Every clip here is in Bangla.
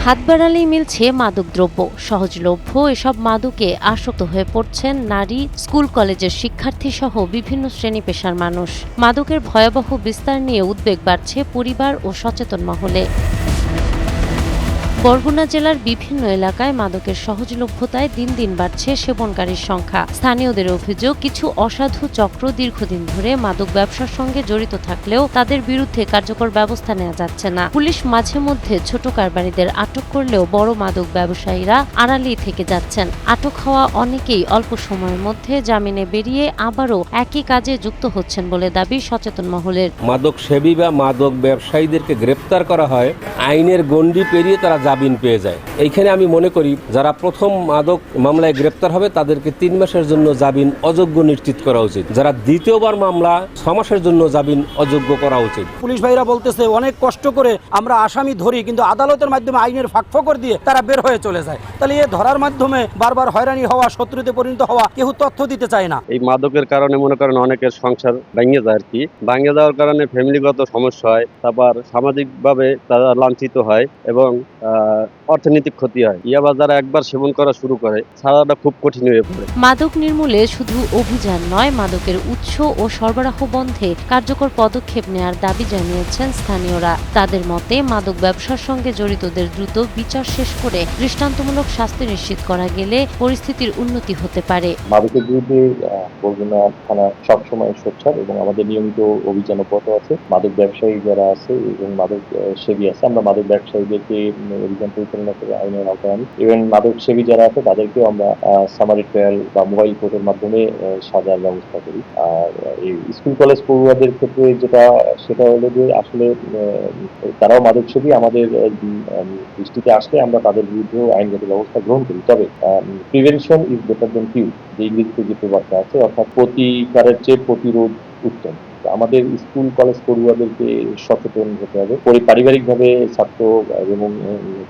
হাত বাড়ালেই মিলছে মাদকদ্রব্য। সহজলভ্য এসব মাদকে আসক্ত হয়ে পড়ছেন নারী, স্কুল কলেজের শিক্ষার্থী সহ বিভিন্ন শ্রেণী পেশার মানুষ। মাদকের ভয়াবহ বিস্তার নিয়ে উদ্বেগ বাড়ছে পরিবার ও সচেতন মহলে। বরগুনা জেলার বিভিন্ন এলাকায় মাদকের সহজলভ্যতায় দিন দিন বাড়ছে সেবনকারীর সংখ্যা। স্থানীয়দের অভিযোগ, কিছু অসাধু চক্র দীর্ঘদিন ধরে মাদক ব্যবসার সঙ্গে জড়িত থাকলেও তাদের বিরুদ্ধে কার্যকর ব্যবস্থা নেওয়া যাচ্ছে না। পুলিশ মাঝে মধ্যে ছোট কারবারিদের আটক করলেও বড় মাদক ব্যবসায়ীরা আড়ালেই থেকে যাচ্ছেন। আটক হওয়া অনেকেই অল্প সময়ের মধ্যে জামিনে বেরিয়ে আবারও একই কাজে যুক্ত হচ্ছেন বলে দাবি সচেতন মহলের। মাদক সেবী বা মাদক ব্যবসায়ীদেরকে গ্রেপ্তার করা হয়, আইনের গণ্ডি পেরিয়ে তারা জামিন পেয়ে যায়। এইখানে আমি মনে করি যারা প্রথম মাদক মামলায় গ্রেপ্তার হবে তাদেরকে 3 মাসের জন্য জামিন অযোগ্য নিশ্চিত করা উচিত। যারা দ্বিতীয়বার মামলা 6 মাসের জন্য জামিন অযোগ্য করা উচিত। পুলিশ ভাইরা বলতেছে অনেক কষ্ট করে আমরা আসামি ধরি, কিন্তু আদালতের মাধ্যমে আইনের ফাঁকফোকর দিয়ে তারা বের হয়ে চলে যায়। তাহলে এ ধরার মাধ্যমে বারবার হয়রানি হওয়া, শত্রুতে পরিণত হওয়া, কেউ তথ্য দিতে চায় না। এই মাদকের কারণে মনে করেন অনেকের সংসার ভেঙে যায় আর কি। ভেঙে যাওয়ার কারণে ফ্যামিলিগত সমস্যা হয়, তারপর সামাজিকভাবে তারা লাঞ্ছিত হয় এবং অর্থনৈতিক ক্ষতি হয়। ইয়াবা যারা একবার সেবন করা শুরু করে ছাড়াটা খুব কঠিন হয়ে পড়ে। মাদক নির্মূলে শুধু অভিযান নয়, মাদকের উৎস ও সরবরাহ বন্ধে কার্যকর পদক্ষেপ নেয়ার দাবি জানিয়েছেন স্থানীয়রা। তাদের মতে মাদক ব্যবসার সঙ্গে জড়িতদের দ্রুত বিচার শেষ করে দৃষ্টান্তমূলক শাস্তি নিশ্চিত করা গেলে পরিস্থিতির উন্নতি হতে পারে। মাদকের বিরুদ্ধে বরগুনা থানা সবসময় সোচ্চার এবং আমাদের নিয়মিত অভিযান পথ আছে। মাদক ব্যবসায়ী যারা আছে এবং মাদক সেবী আছে, আমরা মাদক ব্যবসায়ীদেরকে অভিযান পরিচালনা করে আইনের আওতায় আনি। ইভেন মাদক সেবী যারা আছে তাদেরকেও আমরা সামারি ট্রায়াল বা মোবাইল কোর্টের মাধ্যমে সাজার ব্যবস্থা করি। আর এই স্কুল কলেজ পড়ুয়াদের ক্ষেত্রে সেটা হলো যে আসলে তারাও মাদক সেবী। আমাদের দৃষ্টিতে আসলে আমরা তাদের বিরুদ্ধে আইনগত ব্যবস্থা গ্রহণ করি। তবে প্রিভেনশন ইজ বেটার দেন কিউর, যে ইংরেজিতে যে প্রবাদটা আছে, অর্থাৎ প্রতিকারের চেয়ে প্রতিরোধ উত্তম। আমাদের স্কুল কলেজ পড়ুয়াদেরকে সচেতন হতে হবে, পারিবারিকভাবে ছাত্র এবং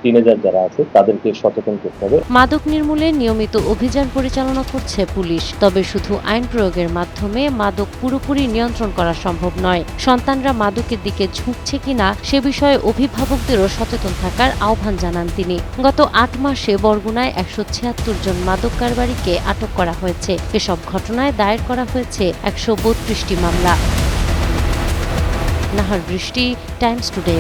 টিনেজার যারা আছে তাদেরকে সচেতন করতে হবে। মাদক নির্মূলে নিয়মিত অভিযান পরিচালনা করছে পুলিশ। তবে শুধু আইন প্রয়োগের মাধ্যমে মাদক পুরোপুরি নিয়ন্ত্রণ করা সম্ভব নয়। সন্তানরা মাদকের দিকে ঝুঁকছে কিনা সে বিষয়ে অভিভাবকদেরও সচেতন থাকার আহ্বান জানান তিনি। গত 8 মাসে বরগুনায় 176 জন মাদক কারবারিকে আটক করা হয়েছে। এসব ঘটনায় দায়ের করা হয়েছে 132টি মামলা। নাহার বৃষ্টি, টাইমস টুডে।